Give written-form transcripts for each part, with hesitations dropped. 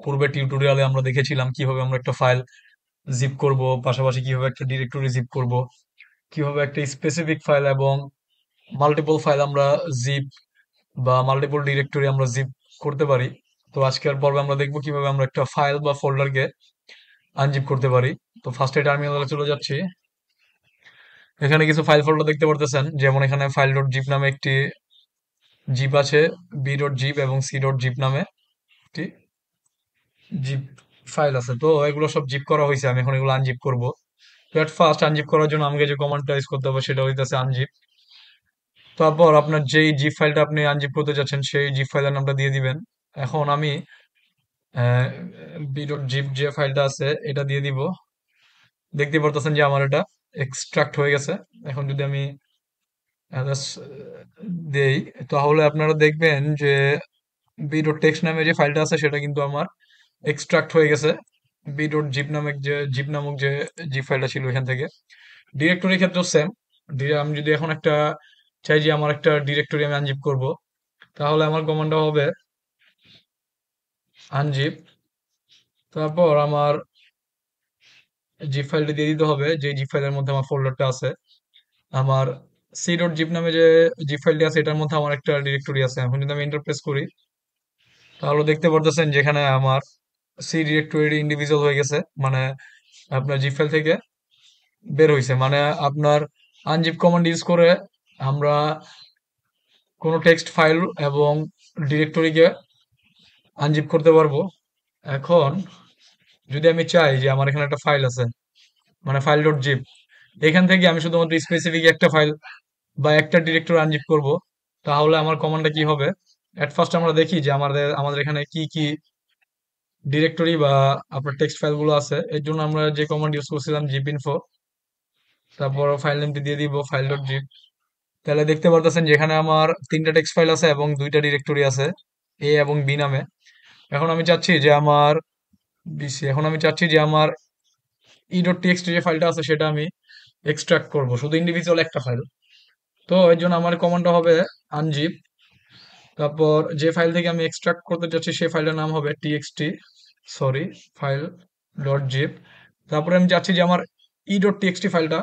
পূর্বে টিউটোরিয়ালে আমরা দেখেছিলাম কিভাবে আমরা একটা ফাইল জিপ করব, পাশাপাশি কিভাবে একটা ডিরেক্টরি জিপ করব, কিভাবে একটা স্পেসিফিক ফাইল এবং মাল্টিপল ফাইল আমরা জিপ বা মাল্টিপল ডিরেক্টরি আমরা জিপ করতে পারি। তো আজকের পর্বে আমরা দেখবো কিভাবে আমরা একটা ফাইল বা ফোল্ডারকে আনজিপ করতে পারি। তো ফার্স্টে টার্মিনালে চলে যাচ্ছি। এখানে কিছু ফাইল ফোল্ডার দেখতে পারতেছেন, যেমন এখানে ফাইল ডট জিপ নামে একটি জিপ আছে, বি ডট জিপ এবং সি ডট জিপ নামে একটি জিপ ফাইল আছে। তো এগুলো সব জিপ করা হয়েছে, আমি এখন এগুলো আনজিপ করব। তো এট ফার্স্ট আনজিপ করার জন্য আমাকে যে কমান্ডটা ইউজ করতে হবে সেটা হইতেছে আনজিপ। তারপর আপনার যেই জিপ ফাইলটা আপনি আনজিপ করতে যাচ্ছেন সেই জিপ ফাইলের নামটা দিয়ে দিবেন। এখন আমি বি ডট জিপ যে ফাইলটা আছে এটা দিয়ে দিব। দেখতে পারতেছেন যে আমার এটা এক্সট্রাক্ট হয়ে গেছে। এখন যদি আমি just, দেই, তাহলে আপনারা দেখবেন যে বি ডট টেক্সট নামে যে ফাইলটা আছে সেটা কিন্তু আমার এক্সট্রাক্ট হয়ে গেছে বি ডট জিপ নামক যে জিপ ফাইলটা ছিল এখান থেকে। ডিরেক্টরির ক্ষেত্রেও সেম। আমি যদি এখন একটা চাই যে আমার একটা ডিরেক্টরি আমি আনজিপ করব, তাহলে আমার কমান্ডটা হবে আনজিপ। তারপর আমার জিপ ফাইলটা দিয়ে দিতে হবে, যে জিপ ফাইলের মধ্যে আমার ফোল্ডারটা আছে। আমার সি ডট জিপ নামে যে জিপ ফাইলটি আছে এটার মধ্যে আমার একটা ডিরেক্টরি আছে। এখন যদি আমি এন্টার প্রেস করি, তাহলে দেখতে পারতেছেন যেখানে আমার সি ডিরেক্টরি ইন্ডিভিজুয়াল হয়ে গেছে, মানে আপনার জিপ ফাইল থেকে বের হয়েছে। মানে আপনার আনজিপ কমান্ড ইউজ করে আমরা কোনো টেক্সট ফাইল এবং ডিরেক্টরিকে আনজিপ করতে পারবো। এখন যদি আমি চাই যে আমার এখানে একটা ফাইল আছে, মানে ফাইল ডট জিপ, এখান থেকে আমি শুধুমাত্র স্পেসিফিক একটা ফাইল বা একটা ডিরেক্টরি আনজিপ করব, তাহলে আমার কমান্ডটা কি হবে? এট ফার্স্ট আমরা দেখি যে আমাদের আমাদের এখানে কি কি ডিরেক্টরি বা আপনার টেক্সট ফাইলগুলো আছে। এর জন্য আমরা যে কমান্ড ইউজ করছিলাম জিপ ইনফো, তারপর ফাইল নেমটি দিয়ে দিব ফাইল ডট জিপ। তাহলে দেখতে পারতেছেন যেখানে আমার তিনটা টেক্সট ফাইল আছে এবং দুইটা ডিরেক্টরি আছে, এ এবং বি নামে। এখন আমি চাচ্ছি যে আমার এখন আমি চাচ্ছি যে আমার ই ডট টিএক্সটি যে ফাইলটা আছে সেটা আমি এক্সট্রাক্ট করব, শুধু ইন্ডিভিজুয়াল একটা ফাইল। তো এর জন্য আমার কমান্ডটা হবে আনজিপ। তারপর যে ফাইল থেকে আমি এক্সট্রাক্ট করতে চাচ্ছি সেই ফাইলটার নাম হবে TXT, sorry, file dot zip. তারপরে আমি চাচ্ছি যে আমার ই ডট টিএক্সটি ফাইলটা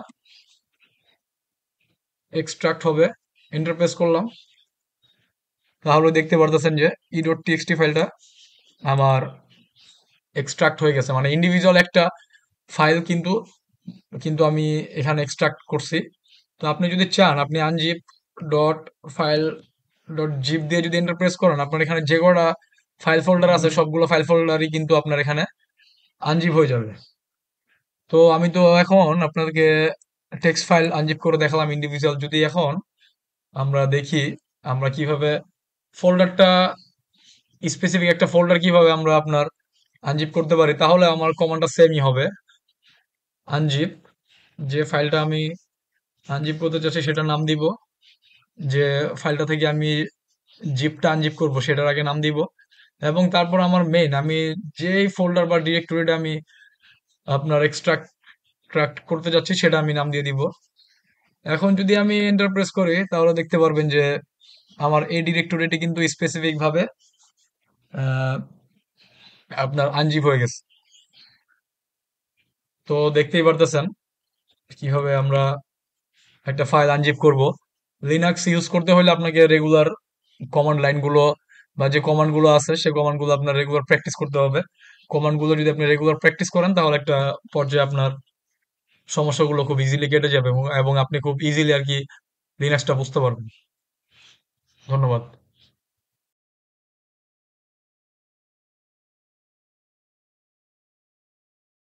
এক্সট্রাক্ট হবে। এন্টার প্রেস করলাম, তাহলে দেখতে পারতেছেন যে ই ডট টিএক্সটি ফাইলটা আমার এক্সট্রাক্ট হয়ে গেছে, মানে ইন্ডিভিজুয়াল একটা ফাইল কিন্তু কিন্তু আমি এখানে এক্সট্রাক্ট করছি। তো আপনি যদি চান আপনি unzip dot file dot zip দিয়ে যদি এন্টার প্রেস করেন, আপনার এখানে যে কটা ফাইল ফোল্ডার আছে সবগুলো ফাইল ফোল্ডারই কিন্তু আপনার এখানে আনজিপ হয়ে যাবে। তো আমি তো এখন আপনাদেরকে টেক্সট ফাইল আনজিপ করে দেখালাম ইন্ডিভিজুয়াল। যদি এখন আমরা দেখি আমরা কিভাবে ফোল্ডারটা, স্পেসিফিক একটা ফোল্ডার কিভাবে আমরা আপনার আনজিপ করতে পারি, তাহলে আমার কমান্ডটা সেমই হবে আনজিপ। যে ফাইলটা আমি আনজিপ করতে চাচ্ছি সেটার নাম দিব, যে ফাইলটা থেকে আমি জিপটা আনজিপ করব সেটার আগে নাম দিব, এবং তারপর আমার মেইন আমি যেই ফোল্ডার বা ডিরেক্টরিটা আমি আপনার এক্সট্রাক্ট করতে যাচ্ছি সেটা আমি নাম দিয়ে দিব। এখন যদি আমি এন্টার প্রেস করি, তাহলে দেখতে পারবেন যে আমার এই ডিরেক্টরিটি কিন্তু স্পেসিফিক ভাবে আহ, আপনার আনজিপ হয়ে গেছে। তো দেখতেই পারতেছেন কিভাবে আমরা একটা ফাইল আনজিপ করব। লিনাক্স ইউজ করতে হলে আপনাকে রেগুলার কমান্ড লাইনগুলো বা যে কমান্ডগুলো আছে সেই কমান্ডগুলো আপনার রেগুলার প্র্যাকটিস করতে হবে। কমান্ডগুলো যদি আপনি রেগুলার প্র্যাকটিস করেন, তাহলে একটা পর্যায়ে আপনার সমস্যাগুলো খুব ইজিলি কেটে যাবে এবং এবং আপনি খুব ইজিলি আর কি লিনাক্সটা বুঝতে পারবেন। ধন্যবাদ।